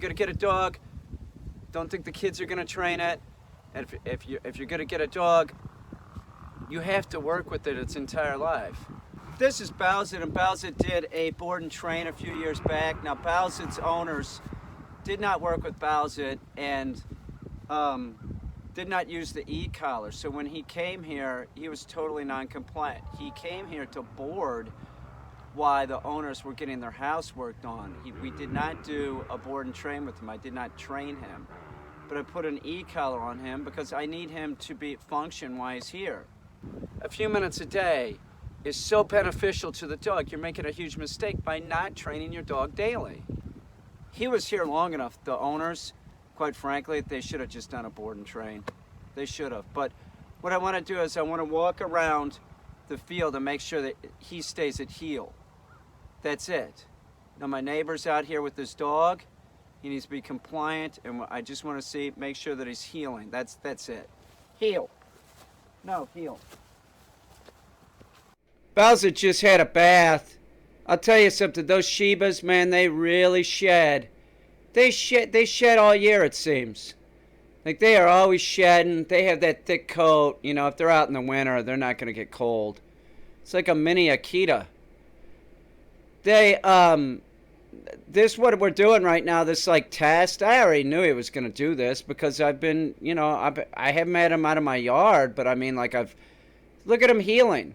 You're gonna get a dog, don't think the kids are gonna train it. And if you're gonna get a dog, you have to work with it its entire life. This is Bowsit, and Bowsit did a board and train a few years back. Now Bowsit's owners did not work with Bowsit and did not use the e-collar. So when he came here, he was totally non-compliant. He came here to board while the owners were getting their house worked on. We did not do a board and train with him. I did not train him. But I put an e-collar on him because I need him to function while he's here. A few minutes a day is so beneficial to the dog. You're making a huge mistake by not training your dog daily. He was here long enough. The owners, quite frankly, they should have just done a board and train. They should have. But what I want to do is I want to walk around the field and make sure that he stays at heel. That's it. Now my neighbor's out here with his dog. He needs to be compliant, and I just want to make sure that he's healing. That's it. Heel. No, heel. Bowser just had a bath. I'll tell you something, those Shibas, man, they really shed. They shed all year, it seems. Like, they are always shedding. They have that thick coat. You know, if they're out in the winter, they're not going to get cold. It's like a mini Akita. This what we're doing right now, this like test. I already knew he was going to do this because I've been, you know, I haven't had him out of my yard, but I mean, like, look at him healing.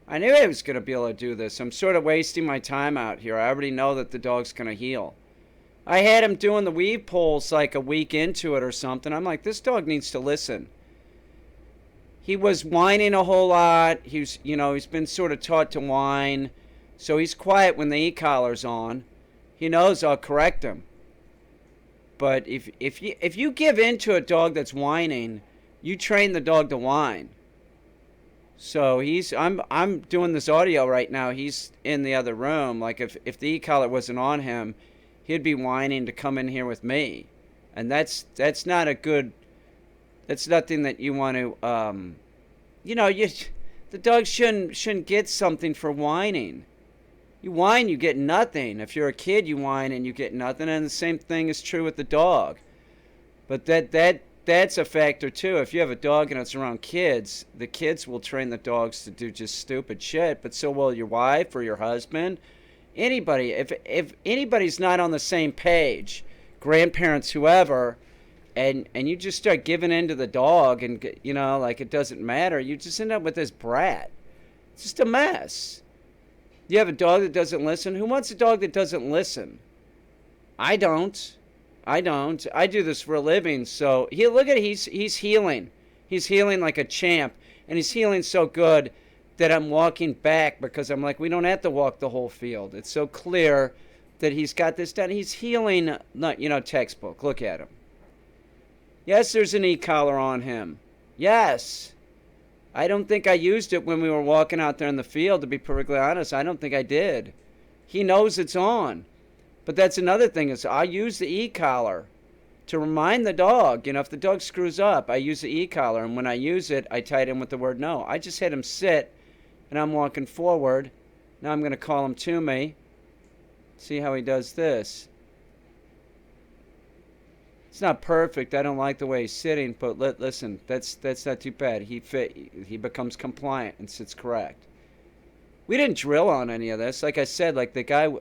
I knew he was going to be able to do this. I'm sort of wasting my time out here. I already know that the dog's going to heal. I had him doing the weave pulls like a week into it or something. I'm like, this dog needs to listen. He was whining a whole lot. He's been sort of taught to whine. So he's quiet when the e-collar's on. He knows I'll correct him. But if you give in to a dog that's whining, you train the dog to whine. So I'm doing this audio right now. He's in the other room. Like if the e-collar wasn't on him, he'd be whining to come in here with me. And that's not a good. That's nothing that you want to. The dog shouldn't get something for whining. You whine, you get nothing. If you're a kid, you whine and you get nothing. And the same thing is true with the dog. But that's a factor too. If you have a dog and it's around kids, the kids will train the dogs to do just stupid shit. But so will your wife or your husband. Anybody. If anybody's not on the same page, grandparents, whoever, and you just start giving in to the dog and, like it doesn't matter, you just end up with this brat. It's just a mess. You have a dog that doesn't listen? Who wants a dog that doesn't listen? I don't. I do this for a living. So look at it. He's healing. He's healing like a champ. And he's healing so good that I'm walking back because I'm like, we don't have to walk the whole field. It's so clear that he's got this done. He's healing, textbook. Look at him. Yes, there's an e-collar on him. Yes. I don't think I used it when we were walking out there in the field, to be perfectly honest. I don't think I did. He knows it's on. But that's another thing is I use the e-collar to remind the dog. If the dog screws up, I use the e-collar. And when I use it, I tie it in with the word no. I just had him sit, and I'm walking forward. Now I'm going to call him to me. See how he does this. It's not perfect. I don't like the way he's sitting, but listen, that's not too bad. He becomes compliant and sits correct. We didn't drill on any of this. Like I said, like the guy,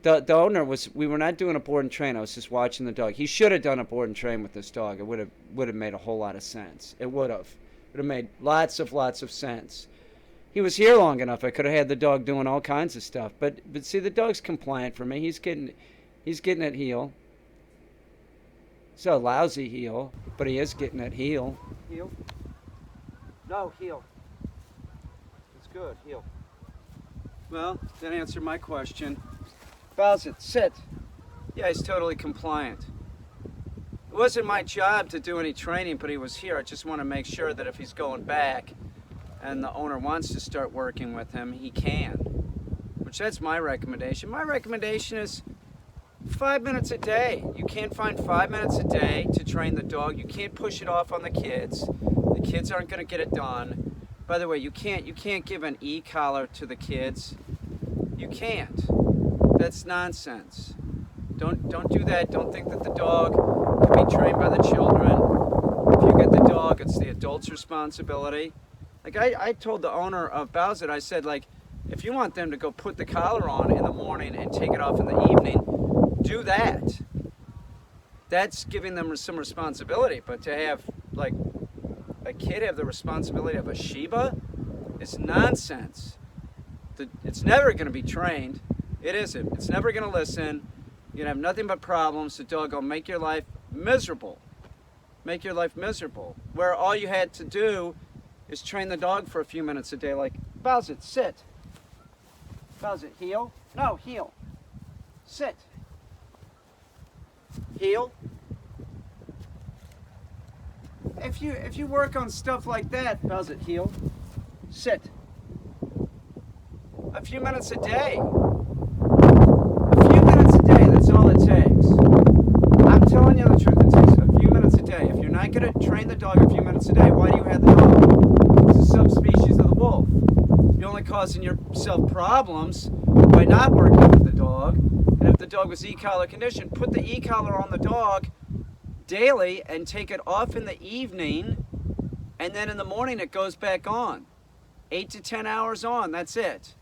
the owner we were not doing a board and train. I was just watching the dog. He should have done a board and train with this dog. It would have made a whole lot of sense. It would have made lots of sense. He was here long enough. I could have had the dog doing all kinds of stuff. But see, the dog's compliant for me. He's getting at heel. It's a lousy heel, but he is getting at heel. Heel? No, heel. It's good, heel. Well, that answered my question. Bowsit, sit. Yeah, he's totally compliant. It wasn't my job to do any training, but he was here. I just want to make sure that if he's going back and the owner wants to start working with him, he can. Which that's my recommendation. My recommendation is 5 minutes a day. You can't find 5 minutes a day to train the dog. You can't push it off on the kids. The kids aren't going to get it done. By the way, you can't give an e-collar to the kids. You can't. That's nonsense. Don't do that. Don't think that the dog can be trained by the children. If you get the dog, it's the adult's responsibility. Like I told the owner of Bozi, I said, like, if you want them to go put the collar on in the morning and take it off in the evening, do that. That's giving them some responsibility. But to have, like, a kid have the responsibility of a Shiba is nonsense. It's never going to be trained. It isn't. It's never going to listen. You're going to have nothing but problems. The dog will make your life miserable. Make your life miserable. Where all you had to do is train the dog for a few minutes a day. Like, Bozi, sit. Bozi, heel. No, heel. Sit. Heel. If you work on stuff like that, Bozi, heel. Sit. A few minutes a day. A few minutes a day, that's all it takes. I'm telling you the truth, it takes a few minutes a day. If you're not going to train the dog a few minutes a day, why do you have the dog? It's a subspecies of the wolf. You're only causing yourself problems by not working with the dog. And if the dog was e-collar conditioned, put the e-collar on the dog daily and take it off in the evening, and then in the morning it goes back on. 8 to 10 hours on, that's it.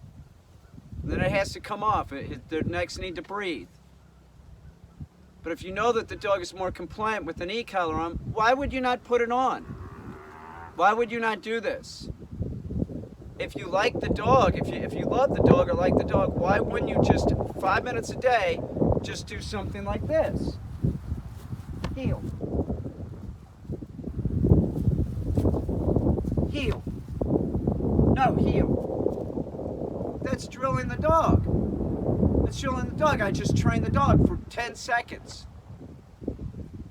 Then it has to come off. Their necks need to breathe. But if you know that the dog is more compliant with an e-collar on, why would you not put it on? Why would you not do this? If you like the dog, if you love the dog or like the dog, why wouldn't you just 5 minutes a day just do something like this? Heel. Heel. No, heel. That's drilling the dog. That's drilling the dog. I just trained the dog for 10 seconds.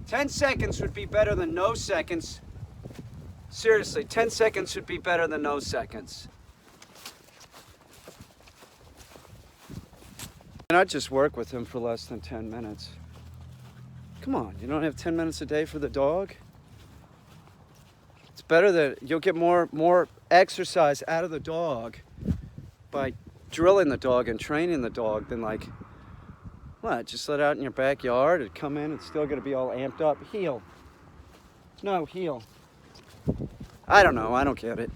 10 seconds would be better than no seconds. Seriously, 10 seconds would be better than no seconds. And I just work with him for less than 10 minutes. Come on, you don't have 10 minutes a day for the dog? It's better that you'll get more exercise out of the dog by drilling the dog and training the dog than, like, what, just let it out in your backyard and come in and still gonna be all amped up. Heel. No, heel. I don't know, I don't get it.